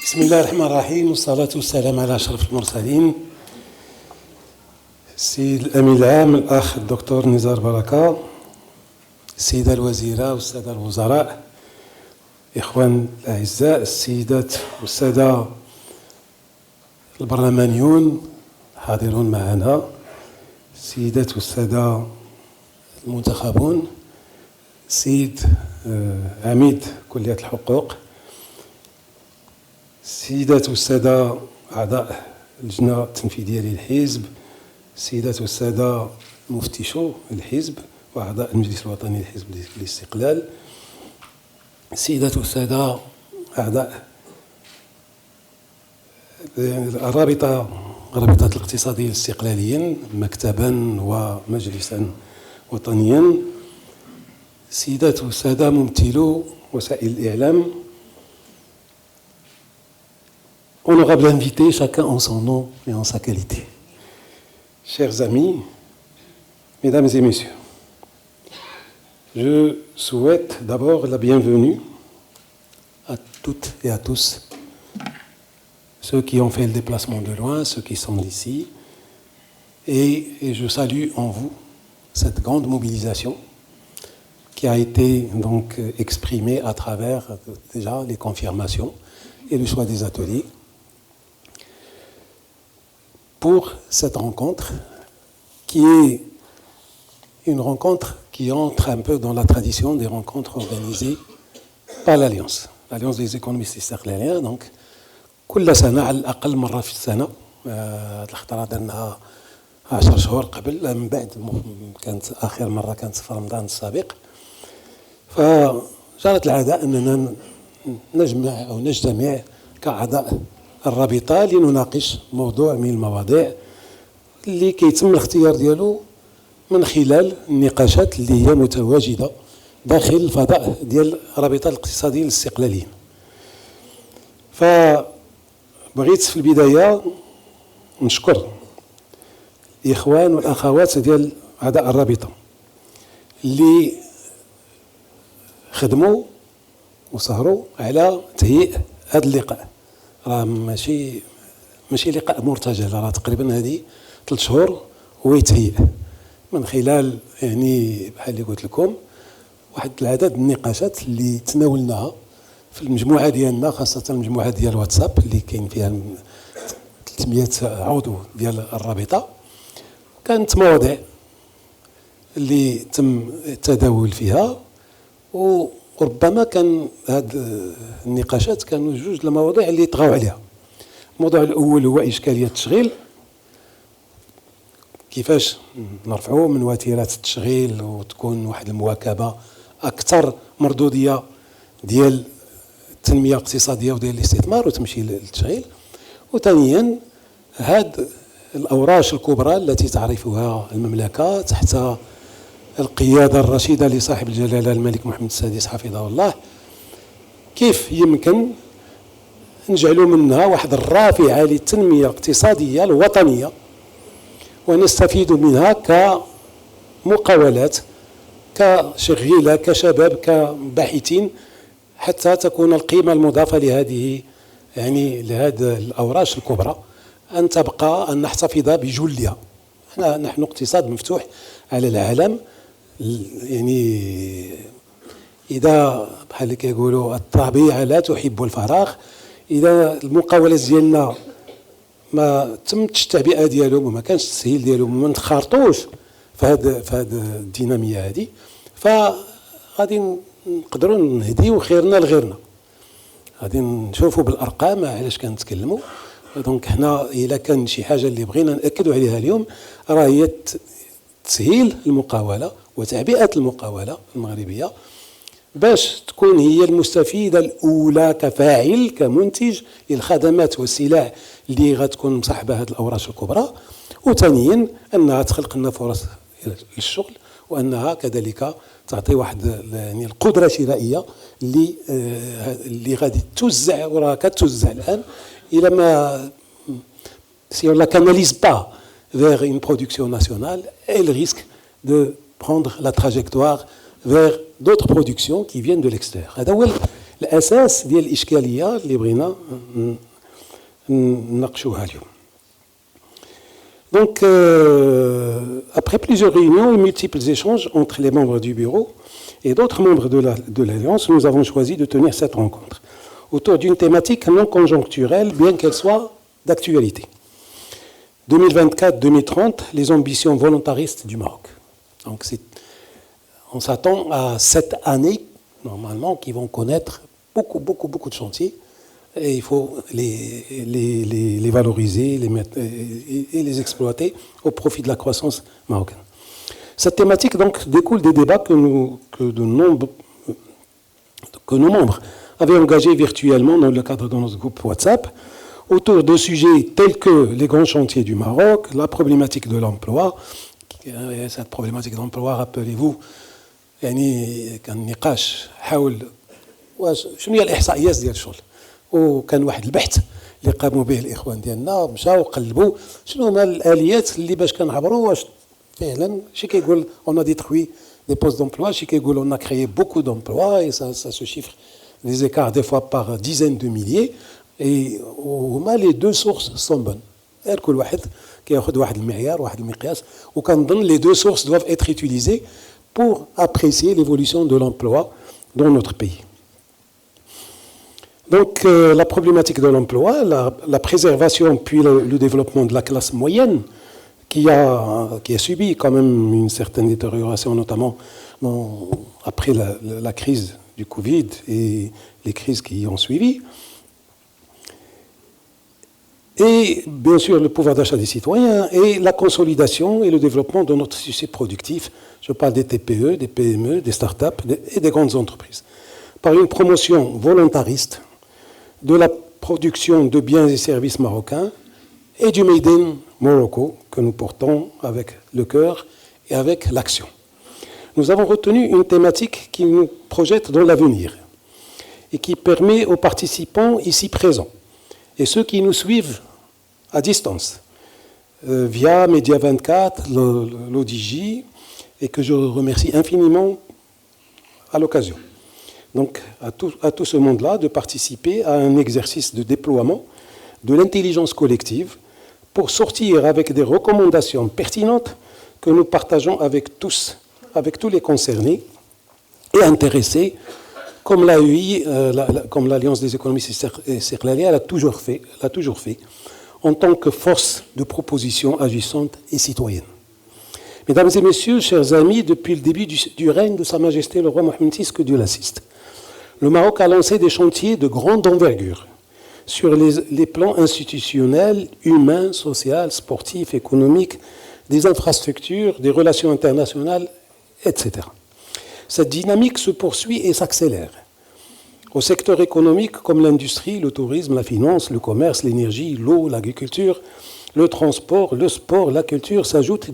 بسم الله الرحمن الرحيم، والصلاة والسلام على أشرف المرسلين السيد الأمين العام الأخ الدكتور نزار بركة، السيدة الوزيرة والسادة الوزراء، إخوان الأعزاء، السيدات والسادة البرلمانيون الحاضرون معنا، السيدات والسادة المنتخبون، السيد عميد كلية الحقوق، السيدات والسادة أعضاء اللجنة التنفيذية للحزب، السيدات والسادة مفتشو الحزب وأعضاء المجلس الوطني للحزب الاستقلال، السيدات والسادة أعضاء رابطة الاقتصاديين الاستقلاليين مكتبا ومجلسا وطنيا، السيدات والسادة ممثلو وسائل الإعلام. Honorables invités, chacun en son nom et en sa qualité. Chers amis, mesdames et messieurs, je souhaite d'abord la bienvenue à toutes et à tous, ceux qui ont fait le déplacement de loin, ceux qui sont ici, et je salue en vous cette grande mobilisation qui a été donc exprimée à travers déjà les confirmations et le choix des ateliers. Pour cette rencontre, qui est une rencontre qui entre un peu dans la tradition des rencontres organisées par l'Alliance des économistes استقلاليين. donc كل سنة على الأقل مرة في السنة، هذه الخطرة درناها 10 شهور قبل، من بعد كانت آخر مرة كانت في رمضان السابق. فجرت العادة أننا نجمع أو نجتمع كأعضاء الرابطة لنناقش موضوع من المواضيع اللي كيتم الاختيار ديالو من خلال النقاشات اللي هي متواجدة داخل الفضاء ديال رابطة الاقتصاديين الاستقلاليين. فبغيت في البداية نشكر الإخوان والأخوات ديال أعضاء الرابطة اللي خدموا وسهروا على تهيئ هذا اللقاء. راه ماشي لقاء مرتجل، راه تقريبا هذه 3 شهور ويتهيئ من خلال يعني بحال اللي قلت لكم واحد العدد من النقاشات اللي تناولناها في المجموعه ديالنا، خاصه المجموعه ديال الواتساب اللي كاين فيها 300 عضو ديال الرابطه. كانت مواضيع اللي تم التداول فيها، وربما كان هاد النقاشات كانوا جوج المواضيع اللي طغاو عليها. الموضوع الاول هو اشكاليه التشغيل، كيفاش نرفعوا من وتيرات التشغيل وتكون واحد المواكبه اكثر مردوديه ديال التنميه الاقتصاديه وديال الاستثمار وتمشي للتشغيل. وثانيا هاد الاوراش الكبرى التي تعرفها المملكه تحت القيادة الرشيدة لصاحب الجلالة الملك محمد السادس حفظه الله، كيف يمكن نجعلوا منها واحد الرافعة للتنمية الاقتصادية الوطنية ونستفيد منها كمقاولات، كشغيلة، كشباب، كباحثين، حتى تكون القيمة المضافة لهذه يعني لهذه الأوراش الكبرى أن تبقى، أن نحتفظ بجلها. نحن اقتصاد مفتوح على العالم، يعني إذا بحال اللي كيقولوا الطبيعة لا تحب الفراغ، إذا المقاولات ديالنا ما تمتش التعبئة ديالهم وما كانش التسهيل ديالهم وما نتخارطوش في هذه الدينامية هذه، فغادي نقدروا نهديو خيرنا لغيرنا. غادي نشوفوا بالأرقام علاش كنتكلموا. دونك حنا إلا كان شي حاجة اللي بغينا نأكدوا عليها اليوم راه هي تسهيل المقاولة وتعبئة المقاولة المغربية باش تكون هي المستفيدة الأولى كفاعل كمنتج للخدمات والسلع اللي غتكون مصاحبة هذه الأوراش الكبرى، وثانيا أنها تخلق لنا فرص للشغل، وأنها كذلك تعطي واحد يعني القدرة الشرائية اللي غادي توزع وراه كتوزع الآن إلى ما si on la canalise pas vers une production nationale, elle risque de prendre la trajectoire vers d'autres productions qui viennent de l'extérieur. هذا هو الاساس ديال الاشكاليه اللي بغينا نناقشوها اليوم. Donc, après plusieurs réunions et multiples échanges entre les membres du bureau et d'autres membres de l'Alliance, nous avons choisi de tenir cette rencontre autour d'une thématique non conjoncturelle, bien qu'elle soit d'actualité. 2024-2030, les ambitions volontaristes du Maroc. Donc, on s'attend à 7 années, normalement, qui vont connaître beaucoup de chantiers. Et il faut les valoriser et les exploiter au profit de la croissance marocaine. Cette thématique donc découle des débats que nos membres avaient engagés virtuellement dans le cadre de notre groupe WhatsApp autour de sujets tels que les grands chantiers du Maroc, la problématique de l'emploi. Cette problématique d'emploi, rappelez-vous, كان نقاش حول شنو هي الإحصائيات ديال الشغل. وكان واحد البحث اللي قاموا به الاخوان ديالنا مشاو قلبوا شنو هما الاليات اللي باش كنعبروا واش فعلا شي كيقول اون ا ديتروي دي بوست دومبلوا شي كيقول اون ا كريي بوكو دومبلوا اي سا سو شيفر لي زيكار دي فوا بار ديزين دو ميليي اي هما لي دو سورس سون بون كل واحد كياخذ واحد المعيار واحد المقياس وكنظن لي دو سورس doivent être utilisés pour apprécier l'évolution de l'emploi dans notre pays. Donc, la problématique de l'emploi, la préservation puis le développement de la classe moyenne, qui a subi quand même une certaine détérioration, notamment après la crise du Covid et les crises qui y ont suivi. Et bien sûr, le pouvoir d'achat des citoyens et la consolidation et le développement de notre système productif. Je parle des TPE, des PME, des start-up et des grandes entreprises. Par une promotion volontariste de la production de biens et services marocains et du Made in Morocco que nous portons avec le cœur et avec l'action. Nous avons retenu une thématique qui nous projette dans l'avenir et qui permet aux participants ici présents et ceux qui nous suivent à distance via Média 24, l'ODJ, et que je remercie infiniment à l'occasion. Donc, à tout ce monde-là, de participer à un exercice de déploiement de l'intelligence collective pour sortir avec des recommandations pertinentes que nous partageons avec tous les concernés et intéressés, comme l'AEI, comme l'Alliance des économistes et Cercle, l'a toujours fait, en tant que force de proposition agissante et citoyenne. Mesdames et messieurs, chers amis, depuis le début du règne de Sa Majesté le roi Mohammed VI, que Dieu l'assiste, le Maroc a lancé des chantiers de grande envergure sur les plans institutionnels, humains, sociaux, sportifs, économiques, des infrastructures, des relations internationales, etc. Cette dynamique se poursuit et s'accélère. Au secteur économique comme l'industrie, le tourisme, la finance, le commerce, l'énergie, l'eau, l'agriculture, le transport, le sport, la culture s'ajoutent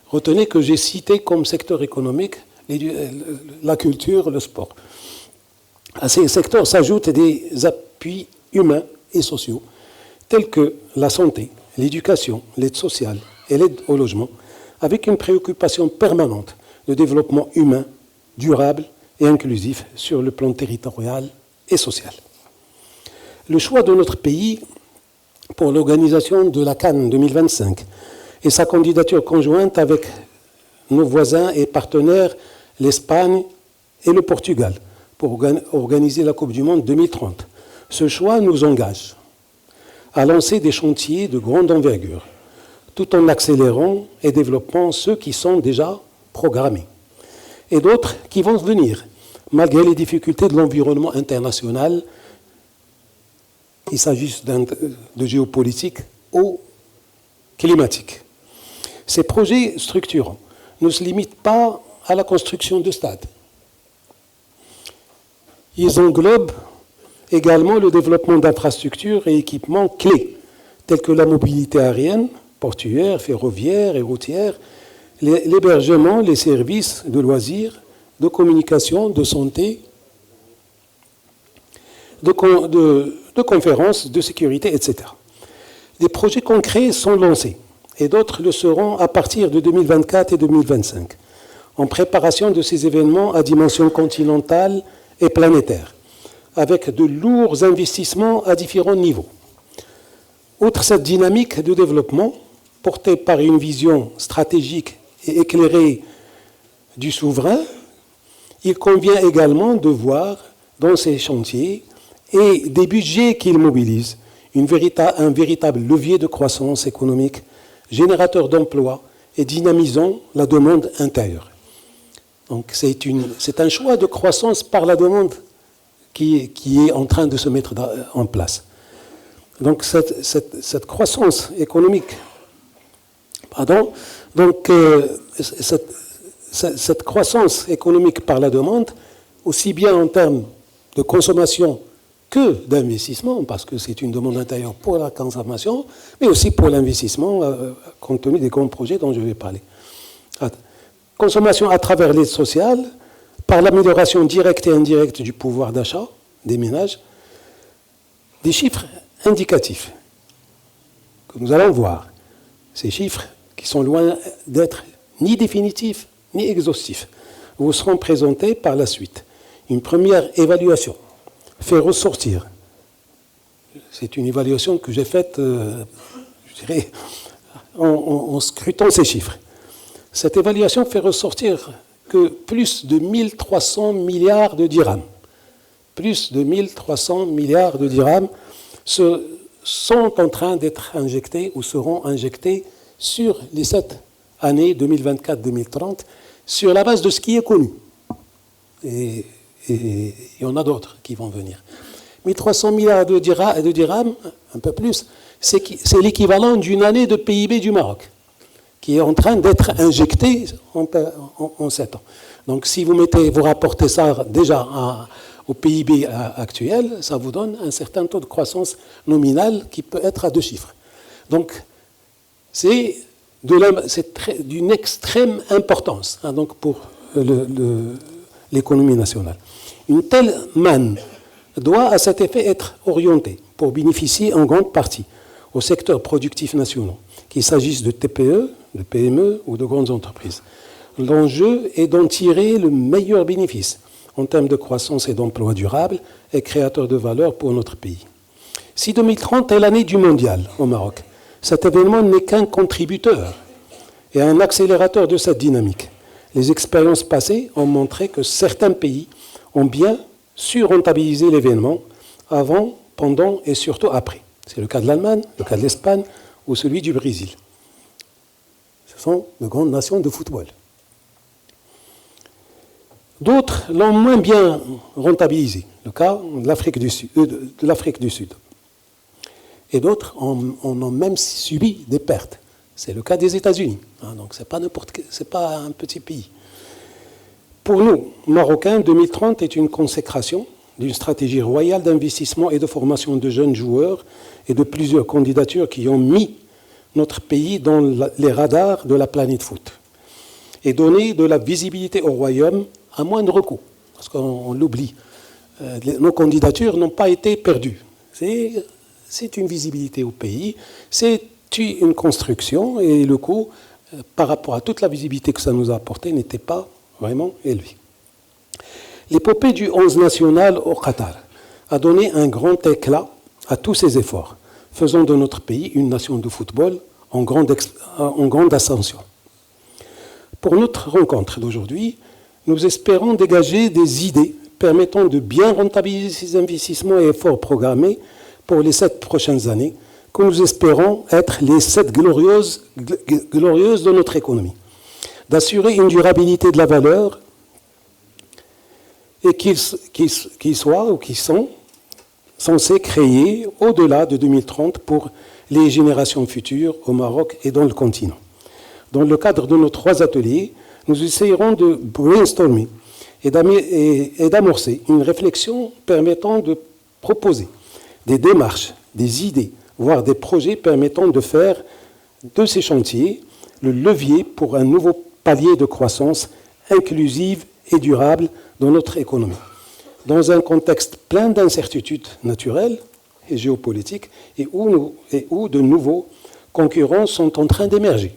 retenez que j'ai cité comme secteur économique la culture, le sport. À ces secteurs s'ajoutent des appuis humains et sociaux, tels que la santé, l'éducation, l'aide sociale et l'aide au logement, avec une préoccupation permanente de développement humain, durable et inclusif sur le plan territorial et social. Le choix de notre pays pour l'organisation de la Cannes 2025 et sa candidature conjointe avec nos voisins et partenaires, l'Espagne et le Portugal, pour organiser la Coupe du Monde 2030. Ce choix nous engage à lancer des chantiers de grande envergure, tout en accélérant et développant ceux qui sont déjà programmés, et d'autres qui vont venir, malgré les difficultés de l'environnement international, qu'il s'agisse de géopolitique ou climatique. Ces projets structurants ne se limitent pas à la construction de stades. Ils englobent également le développement d'infrastructures et équipements clés, tels que la mobilité aérienne, portuaire, ferroviaire et routière, l'hébergement, les services de loisirs, de communication, de santé, de conférences, de sécurité, etc. Des projets concrets sont lancés et d'autres le seront à partir de 2024 et 2025, en préparation de ces événements à dimension continentale et planétaire, avec de lourds investissements à différents niveaux. Outre cette dynamique de développement, portée par une vision stratégique et éclairée du souverain, il convient également de voir dans ces chantiers et des budgets qu'ils mobilisent un véritable levier de croissance économique, générateur d'emplois et dynamisant la demande intérieure. Donc c'est un choix de croissance par la demande qui est en train de se mettre en place. Donc cette croissance économique, cette croissance économique par la demande, aussi bien en termes de consommation que d'investissement, parce que c'est une demande intérieure pour la consommation, mais aussi pour l'investissement, compte tenu des grands projets dont je vais parler. Consommation à travers l'aide sociale, par l'amélioration directe et indirecte du pouvoir d'achat des ménages, des chiffres indicatifs que nous allons voir. Ces chiffres qui sont loin d'être ni définitifs ni exhaustifs vous seront présentés par la suite. Une première évaluation fait ressortir, c'est une évaluation que j'ai faite, je dirais, en scrutant ces chiffres. Cette évaluation fait ressortir que plus de 1300 milliards de dirhams, plus de 1300 milliards de dirhams sont en train d'être injectés ou seront injectés sur les 7 années 2024-2030 sur la base de ce qui est connu. Et il y en a d'autres qui vont venir. 1300 milliards de dirhams, un peu plus, c'est l'équivalent d'une année de PIB du Maroc, qui est en train d'être injecté en 7 ans. Donc si vous rapportez ça déjà au PIB actuel, ça vous donne un certain taux de croissance nominale qui peut être à 2 chiffres. Donc c'est d'une extrême importance donc pour l'économie nationale. Une telle manne doit à cet effet être orientée pour bénéficier en grande partie aux secteurs productifs nationaux, qu'il s'agisse de TPE, de PME ou de grandes entreprises. L'enjeu est d'en tirer le meilleur bénéfice en termes de croissance et d'emploi durable et créateur de valeur pour notre pays. Si 2030 est l'année du mondial au Maroc, cet événement n'est qu'un contributeur et un accélérateur de cette dynamique. Les expériences passées ont montré que certains pays ont bien su rentabiliser l'événement avant, pendant et surtout après. C'est le cas de l'Allemagne, le cas de l'Espagne ou celui du Brésil. Ce sont de grandes nations de football. D'autres l'ont moins bien rentabilisé, le cas de l'Afrique du Sud. Et d'autres en ont même subi des pertes. C'est le cas des États-Unis. Donc c'est pas un petit pays. Pour nous, Marocains, 2030 est une consécration d'une stratégie royale d'investissement et de formation de jeunes joueurs et de plusieurs candidatures qui ont mis notre pays dans les radars de la planète foot et donné de la visibilité au royaume à moindre coût, parce qu'on l'oublie. Nos candidatures n'ont pas été perdues. C'est une visibilité au pays, c'est une construction et le coût, par rapport à toute la visibilité que ça nous a apporté, n'était pas vraiment élevé. L'épopée du 11 national au Qatar a donné un grand éclat à tous ces efforts, faisant de notre pays une nation de football en grande ascension. Pour notre rencontre d'aujourd'hui, nous espérons dégager des idées permettant de bien rentabiliser ces investissements et efforts programmés pour les 7 prochaines années, que nous espérons être les 7 glorieuses de notre économie. D'assurer une durabilité de la valeur et qu'ils soient ou qu'ils sont censés créer au-delà de 2030 pour les générations futures au Maroc et dans le continent. Dans le cadre de nos 3 ateliers, nous essayerons de brainstormer et d'amorcer une réflexion permettant de proposer des démarches, des idées, voire des projets permettant de faire de ces chantiers le levier pour un nouveau palier de croissance inclusive et durable dans notre économie. Dans un contexte plein d'incertitudes naturelles et géopolitiques et où de nouveaux concurrents sont en train d'émerger.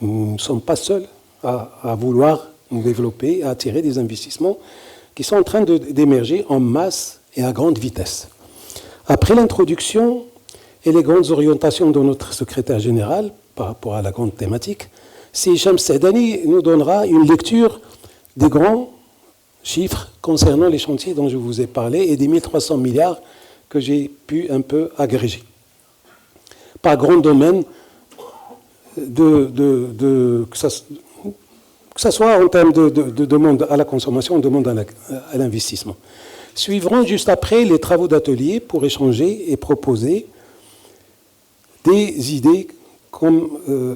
Nous ne sommes pas seuls à vouloir nous développer, à attirer des investissements qui sont en train d'émerger en masse et à grande vitesse. Après l'introduction et les grandes orientations de notre secrétaire général par rapport à la grande thématique, Si Hicham Saadani nous donnera une lecture des grands chiffres concernant les chantiers dont je vous ai parlé et des 1300 milliards que j'ai pu un peu agréger. Par grand domaine, que ce soit en termes de demande à la consommation ou demande à l'investissement. Suivront juste après les travaux d'atelier pour échanger et proposer des idées, comme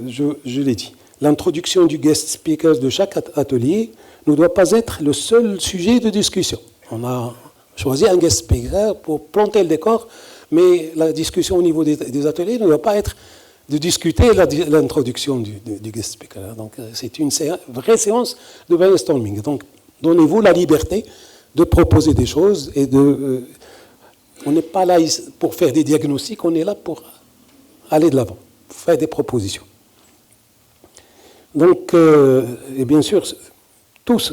je l'ai dit. L'introduction du guest speaker de chaque atelier ne doit pas être le seul sujet de discussion. On a choisi un guest speaker pour planter le décor, mais la discussion au niveau des ateliers ne doit pas être de discuter l'introduction du guest speaker. Donc, c'est une vraie séance de brainstorming. Donc, donnez-vous la liberté de proposer des choses et on n'est pas là pour faire des diagnostics, on est là pour aller de l'avant, faire des propositions. Donc, et bien sûr,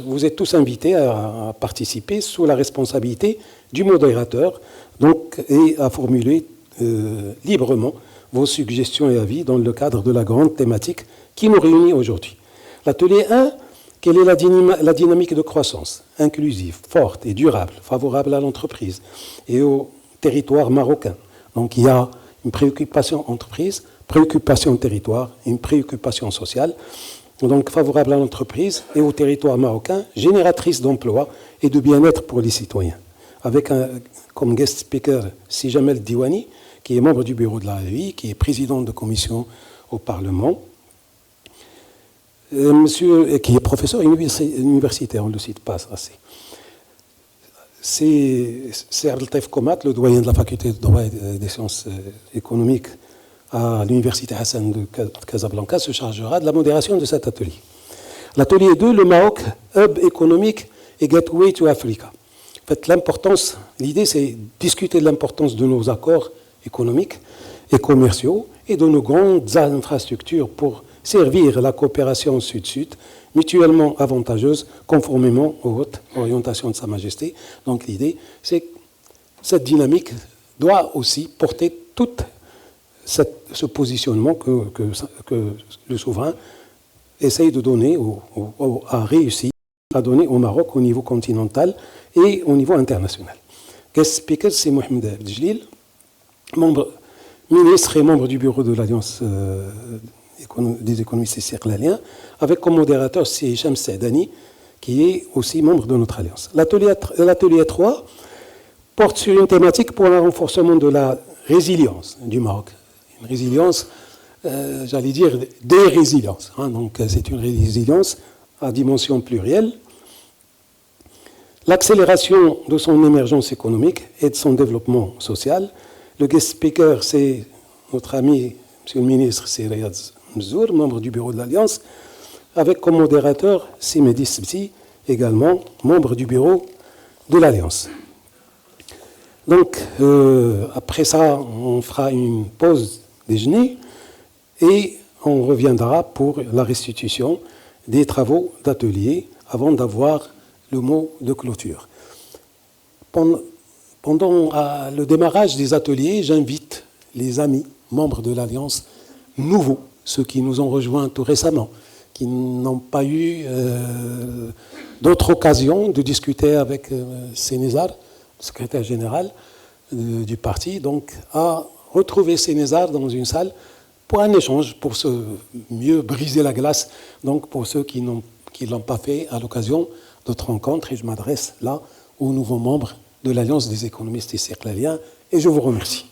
vous êtes tous invités à participer sous la responsabilité du modérateur, donc, et à formuler librement vos suggestions et avis dans le cadre de la grande thématique qui nous réunit aujourd'hui. L'atelier 1, quelle est la dynamique de croissance inclusive, forte et durable, favorable à l'entreprise et au territoire marocain. Donc il y a une préoccupation entreprise, préoccupation territoire, une préoccupation sociale, donc favorable à l'entreprise et au territoire marocain, génératrice d'emplois et de bien-être pour les citoyens. Avec comme guest speaker Si Jamel Diwani, qui est membre du bureau de la RUI, qui est président de commission au Parlement, monsieur, qui est professeur universitaire, on ne le cite pas assez. C'est Abdeltaïf Komat, le doyen de la faculté de droit et des sciences économiques à l'université Hassan de Casablanca, se chargera de la modération de cet atelier. L'atelier 2, le Maroc, hub économique et gateway to Africa. En fait, l'importance, l'idée, c'est discuter de l'importance de nos accords économiques et commerciaux et de nos grandes infrastructures pour servir la coopération sud-sud, mutuellement avantageuse, conformément aux hautes orientations de Sa Majesté. Donc l'idée, c'est que cette dynamique doit aussi porter tout ce positionnement que le souverain essaye de donner, a réussi à donner au Maroc au niveau continental et au niveau international. Guest speaker, c'est Mohamed Abdeljelil, ministre et membre du bureau de l'Alliance des économistes istiqlaliens, avec comme modérateur c'est Hicham Saadani, qui est aussi membre de notre alliance. L'atelier 3 porte sur une thématique pour un renforcement de la résilience du Maroc. Une résilience, j'allais dire, des résiliences. Donc c'est une résilience à dimension plurielle. L'accélération de son émergence économique et de son développement social. Le guest speaker, c'est notre ami, monsieur le ministre, c'est Riyad Mzour, membre du bureau de l'Alliance, avec comme modérateur Mehdi Sebti, également membre du bureau de l'Alliance. Donc, après ça, on fera une pause déjeuner et on reviendra pour la restitution des travaux d'atelier avant d'avoir le mot de clôture. Pendant le démarrage des ateliers, j'invite les amis, membres de l'Alliance, nouveaux, ceux qui nous ont rejoints tout récemment, qui n'ont pas eu d'autres occasions de discuter avec Sénézar, le secrétaire général du parti, donc à retrouver Sénézar dans une salle pour un échange, pour mieux briser la glace, donc pour ceux qui ne l'ont pas fait à l'occasion d'autres rencontres, et je m'adresse là aux nouveaux membres de l'Alliance des économistes istiqlaliens, et je vous remercie.